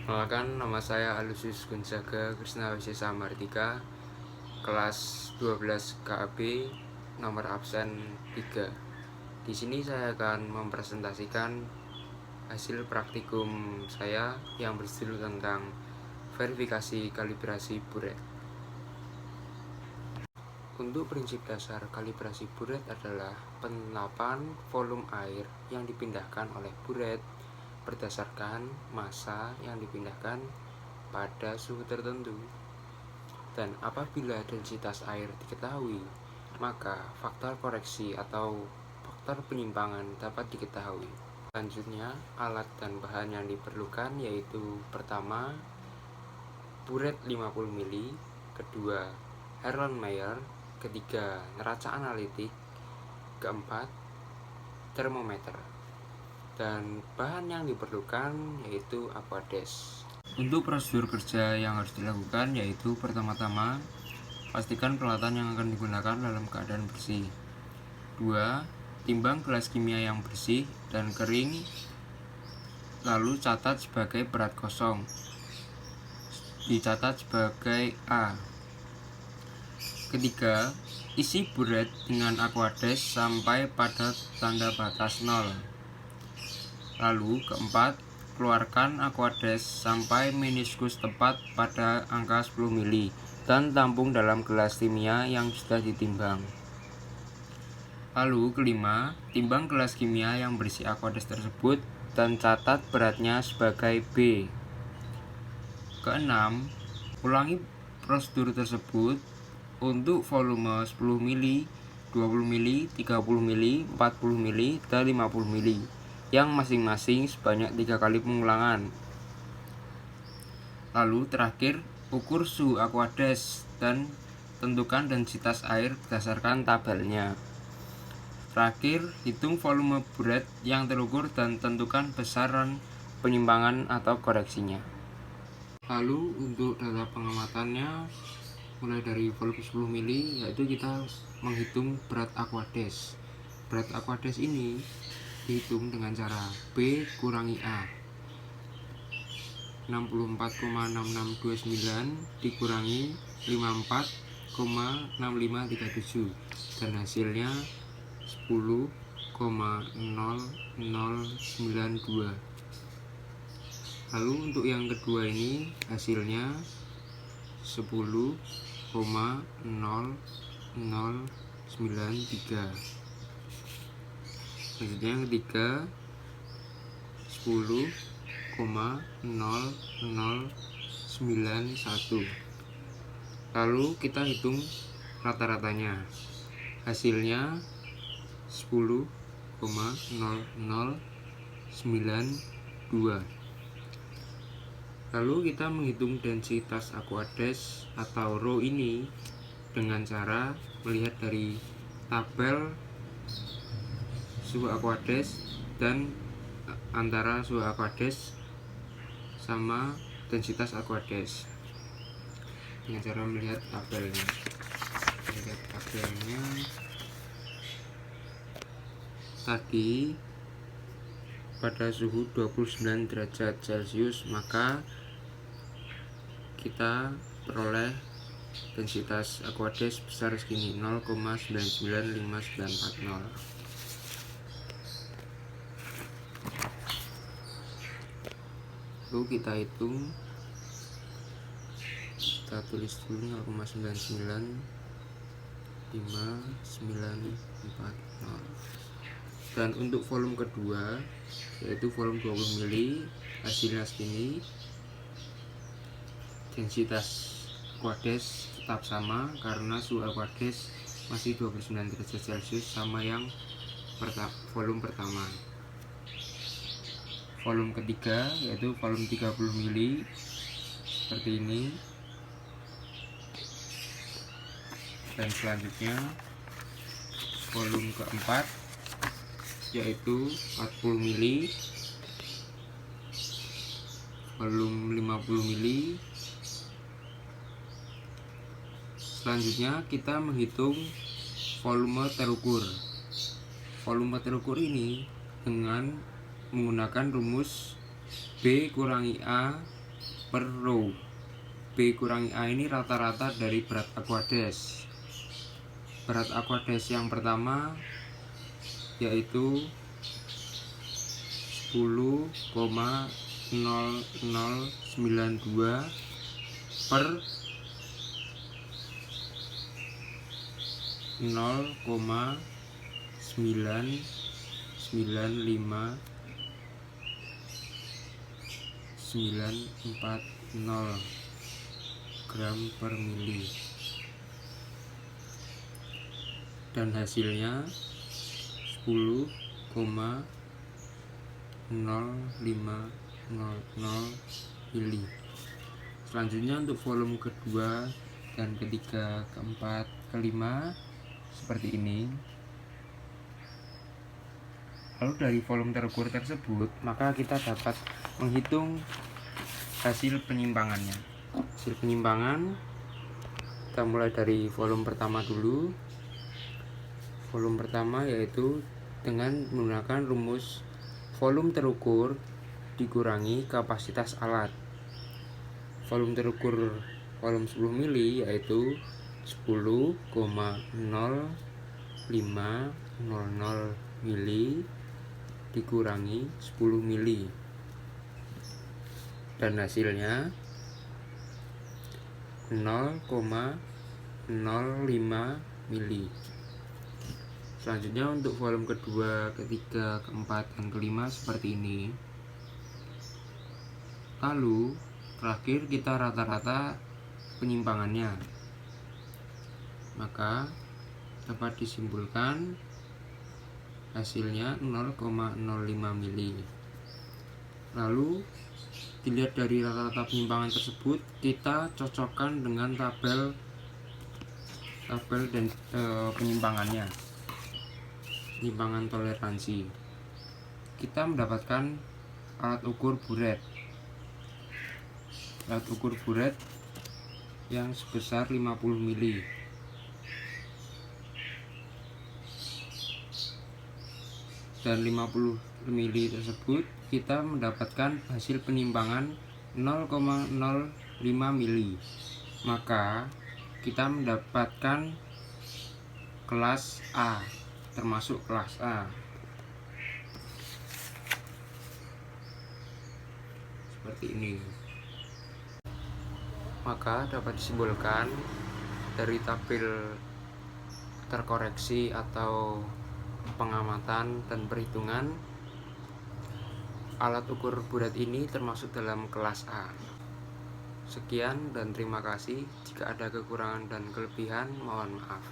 Perkenalkan, nama saya Alusius Gonzaga Krisna Wisesa Martika, kelas 12 KAB, nomor absen 3. Di sini saya akan mempresentasikan hasil praktikum saya yang berjudul tentang verifikasi kalibrasi buret. Untuk prinsip dasar kalibrasi buret adalah penetapan volume air yang dipindahkan oleh buret berdasarkan massa yang dipindahkan pada suhu tertentu. Dan apabila densitas air diketahui, maka faktor koreksi atau faktor penyimpangan dapat diketahui. Selanjutnya, alat dan bahan yang diperlukan yaitu pertama, buret 50 ml, kedua, Erlenmeyer, ketiga, neraca analitik, keempat, termometer. Dan bahan yang diperlukan yaitu aquades. Untuk prosedur kerja yang harus dilakukan yaitu pertama-tama pastikan peralatan yang akan digunakan dalam keadaan bersih. 2. Timbang gelas kimia yang bersih dan kering, lalu catat sebagai berat kosong. Dicatat sebagai A. Ketiga, isi buret dengan aquades sampai pada tanda batas 0. Lalu keempat, keluarkan aquades sampai meniskus tepat pada angka 10 ml dan tampung dalam gelas kimia yang sudah ditimbang. Lalu kelima, timbang gelas kimia yang berisi aquades tersebut dan catat beratnya sebagai B. Keenam, ulangi prosedur tersebut untuk volume 10 ml, 20 ml, 30 ml, 40 ml, dan 50 ml yang masing-masing sebanyak 3 kali pengulangan. Lalu terakhir, ukur suhu aquades dan tentukan densitas air berdasarkan tabelnya. Terakhir, hitung volume buret yang terukur dan tentukan besaran penyimpangan atau koreksinya. Lalu untuk data pengamatannya, mulai dari volume 10 ml, yaitu kita menghitung berat aquades. Berat aquades ini dihitung dengan cara B kurangi A, 64,6629 dikurangi 54,6537, dan hasilnya 10,0092. Lalu untuk yang kedua ini hasilnya 10,0093. Selanjutnya yang ketiga 10,0091. Lalu kita hitung rata-ratanya. Hasilnya 10,0092. Lalu kita menghitung densitas aquades atau rho ini dengan cara melihat dari tabel suhu aquades dan antara suhu aquades sama densitas aquades dengan cara melihat tabelnya. Tadi pada suhu 29 derajat Celcius, maka kita peroleh densitas aquades besar segini, 0,995940. Lalu kita hitung, kita tulis dulu 0,995940. Dan untuk volume kedua yaitu volume 20 ml, hasilnya segini. Densitas aquades tetap sama karena suhu aquades masih 29 derajat Celcius, sama yang volume pertama. Volume ketiga yaitu volume 30 ml seperti ini. Dan selanjutnya volume keempat yaitu 40 ml, volume 50 ml. Selanjutnya kita menghitung volume terukur. Volume terukur ini dengan menggunakan rumus B kurangi A per row. B kurangi A ini rata-rata dari berat Aquades. Berat Aquades yang pertama yaitu 10,0092 per 0,995940 gram per mili, dan hasilnya 10,0500 mili. Selanjutnya untuk volume kedua dan ketiga, keempat, kelima seperti ini. Lalu dari volume terukur tersebut, maka kita dapat menghitung hasil penyimpangannya. Hasil penyimpangan, kita mulai dari volume pertama dulu. Volume pertama yaitu dengan menggunakan rumus volume terukur dikurangi kapasitas alat. Volume terukur volume 10 mili yaitu 10,0500 mili dikurangi 10 mili, dan hasilnya 0,05 mili. Selanjutnya untuk volume kedua, ketiga, keempat, dan kelima seperti ini. Lalu terakhir kita rata-rata penyimpangannya, maka dapat disimpulkan hasilnya 0,05 mili. Lalu dilihat dari rata-rata penyimpangan tersebut, kita cocokkan dengan tabel dan penyimpangannya, penyimpangan toleransi. Kita mendapatkan alat ukur buret yang sebesar 50 mili. Dan 50 mili tersebut kita mendapatkan hasil penyimpangan 0,05 mili. Maka kita mendapatkan kelas A, termasuk kelas A. Seperti ini. Maka dapat disimpulkan dari tabel terkoreksi atau pengamatan dan perhitungan, alat ukur buret ini termasuk dalam kelas A. Sekian dan terima kasih. Jika ada kekurangan dan kelebihan, mohon maaf.